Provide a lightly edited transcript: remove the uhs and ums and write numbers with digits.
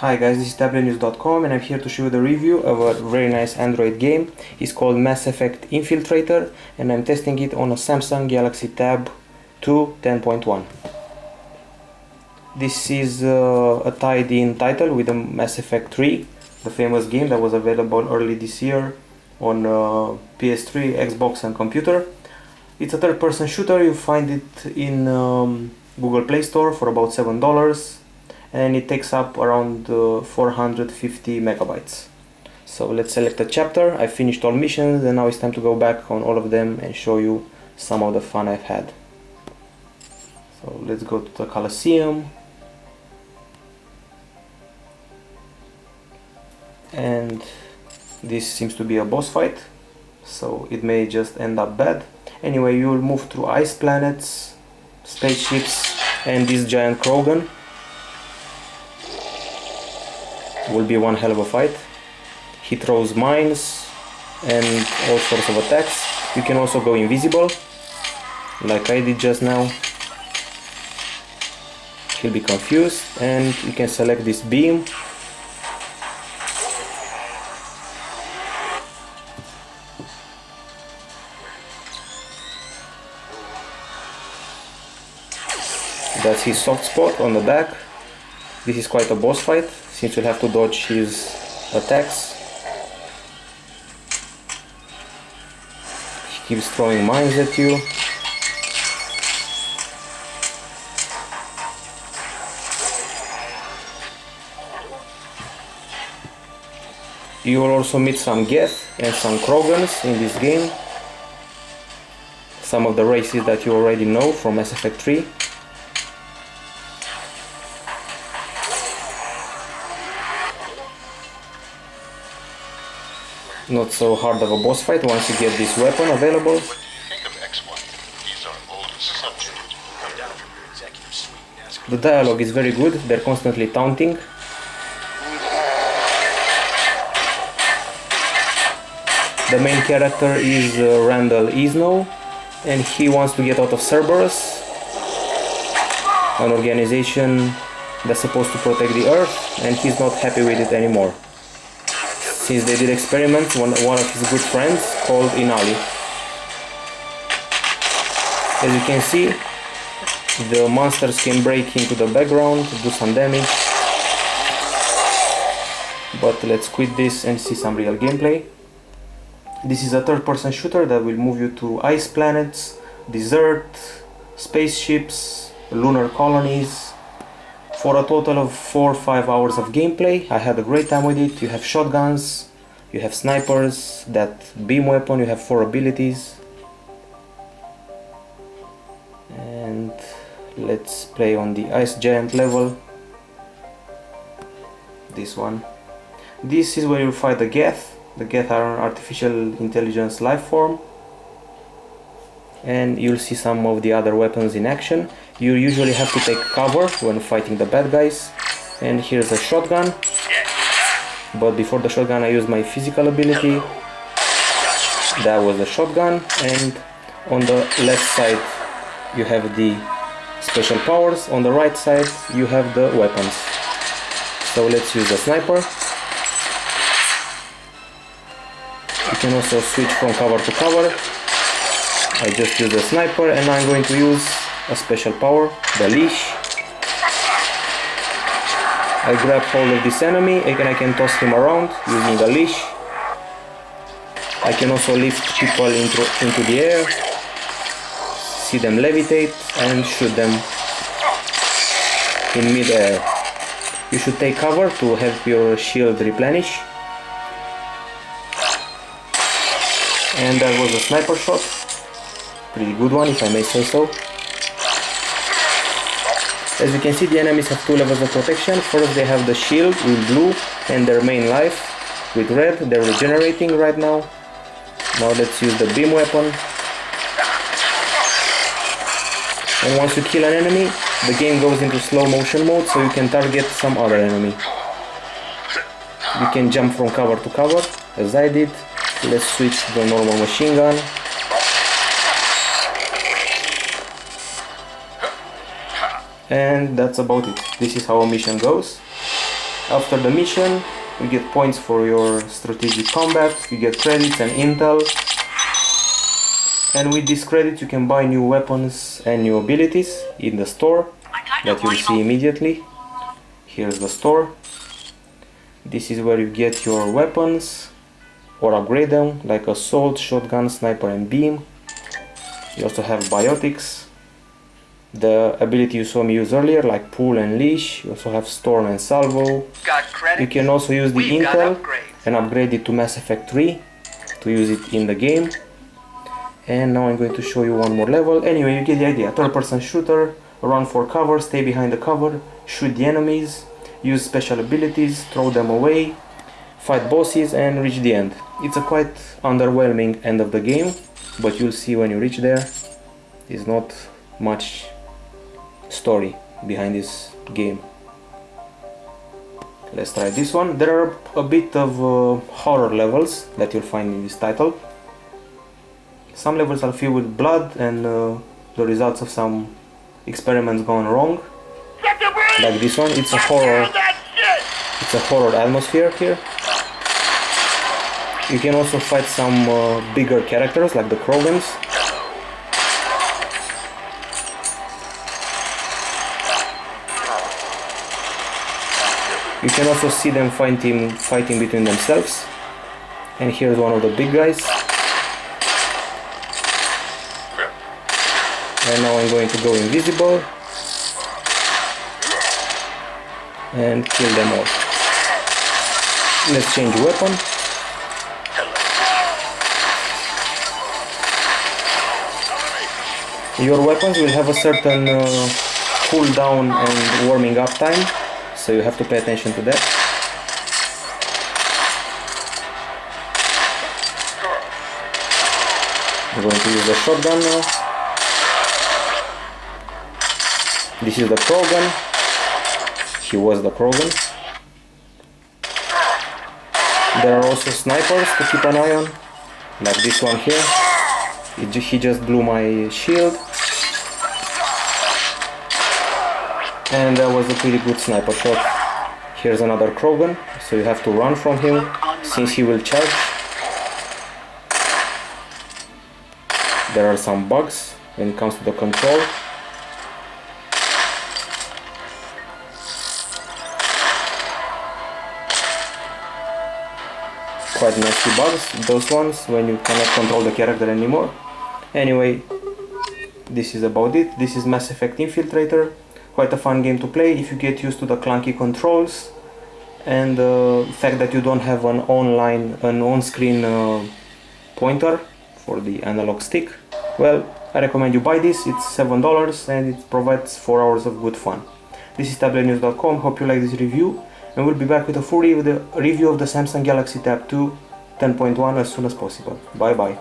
Hi guys, this is Tablet-News.com and I'm here to show you the review of a very nice Android game. It's called Mass Effect Infiltrator and I'm testing it on a Samsung Galaxy Tab 2 10.1. This is a tied-in title with the Mass Effect 3, the famous game that was available early this year on PS3, Xbox and computer. It's a third-person shooter. You find it in Google Play Store for about $7. And it takes up around 450 megabytes. So let's select a chapter. I finished all missions and now it's time to go back on all of them and show you some of the fun I've had. So let's go to the Colosseum. And this seems to be a boss fight, so it may just end up bad. Anyway, you will move through ice planets, spaceships, and this giant Krogan. Will be one hell of a fight. He throws mines and all sorts of attacks. You can also go invisible, like I did just now. He'll be confused, and you can select this beam. That's his soft spot on the back. This is quite a boss fight, since you'll have to dodge his attacks. He keeps throwing mines at you. You will also meet some Geth and some Krogans in this game. Some of the races that you already know from Mass Effect 3. Not so hard of a boss fight once you get this weapon available. The dialogue is very good, they're constantly taunting. The main character is Randall Isno, and he wants to get out of Cerberus, an organization that's supposed to protect the Earth, and he's not happy with it anymore. Since they did experiments, one of his good friends called Inali. As you can see, the monsters can break into the background, do some damage. But let's quit this and see some real gameplay. This is a third-person shooter that will move you to ice planets, desert, spaceships, lunar colonies, for a total of 4 or 5 hours of gameplay. I had a great time with it. You have shotguns, you have snipers, that beam weapon, you have 4 abilities. And let's play on the ice giant level. This one. This is where you fight the Geth. The Geth are an artificial intelligence life form. And you'll see some of the other weapons in action. You usually have to take cover when fighting the bad guys. And here's a shotgun. But before the shotgun I used my physical ability. That was the shotgun. And on the left side you have the special powers. On the right side you have the weapons. So let's use the sniper. You can also switch from cover to cover. I just used the sniper and I'm going to use a special power, the leash. I grab hold of this enemy and I can toss him around using the leash. I can also lift people into the air, see them levitate and shoot them in mid-air. You should take cover to help your shield replenish. And that was a sniper shot. Pretty good one, if I may say so. As you can see, the enemies have 2 levels of protection. First they have the shield with blue and their main life with red. They're regenerating right now. Now let's use the beam weapon. And once you kill an enemy, the game goes into slow motion mode, so you can target some other enemy. You can jump from cover to cover, as I did. Let's switch to the normal machine gun. And that's about it. This is how a mission goes. After the mission, you get points for your strategic combat, you get credits and intel, and with this credit you can buy new weapons and new abilities in the store that you'll see immediately. Here's the store. This is where you get your weapons or upgrade them, like assault, shotgun, sniper and beam. You also have biotics, the ability you saw me use earlier, like pull and leash. You also have storm and salvo. You can also use the intel and upgrade it to Mass Effect 3 to use it in the game. And now I'm going to show you one more level. Anyway, you get the idea. Third-person shooter, run for cover, stay behind the cover, shoot the enemies, use special abilities, throw them away, fight bosses and reach the end. It's a quite underwhelming end of the game, but you'll see when you reach there. There's not much story behind this game. Let's try this one. There are a bit of horror levels that you'll find in this title. Some levels are filled with blood and the results of some experiments gone wrong. Like this one, it's a horror atmosphere here. You can also fight some bigger characters like the Krogans. You can also see them fighting between themselves. And here's one of the big guys. And now I'm going to go invisible and kill them all. Let's change weapon. Your weapons will have a certain cooldown and warming up time, so you have to pay attention to that. I'm going to use the shotgun now. This is the Krogan. He was the Krogan. There are also snipers to keep an eye on, like this one here. He just blew my shield. And that was a pretty good sniper shot. Here's another Krogan, so you have to run from him since he will charge. There are some bugs when it comes to the control. Quite nasty bugs, those ones, when you cannot control the character anymore. Anyway, this is about it. This is Mass Effect Infiltrator. Quite a fun game to play if you get used to the clunky controls and the fact that you don't have an on-screen pointer for the analog stick. Well, I recommend you buy this. It's $7 and it provides 4 hours of good fun. This is Tablet-News.com. Hope you like this review, and we'll be back with a full review of the Samsung Galaxy Tab 2 10.1 as soon as possible. Bye bye.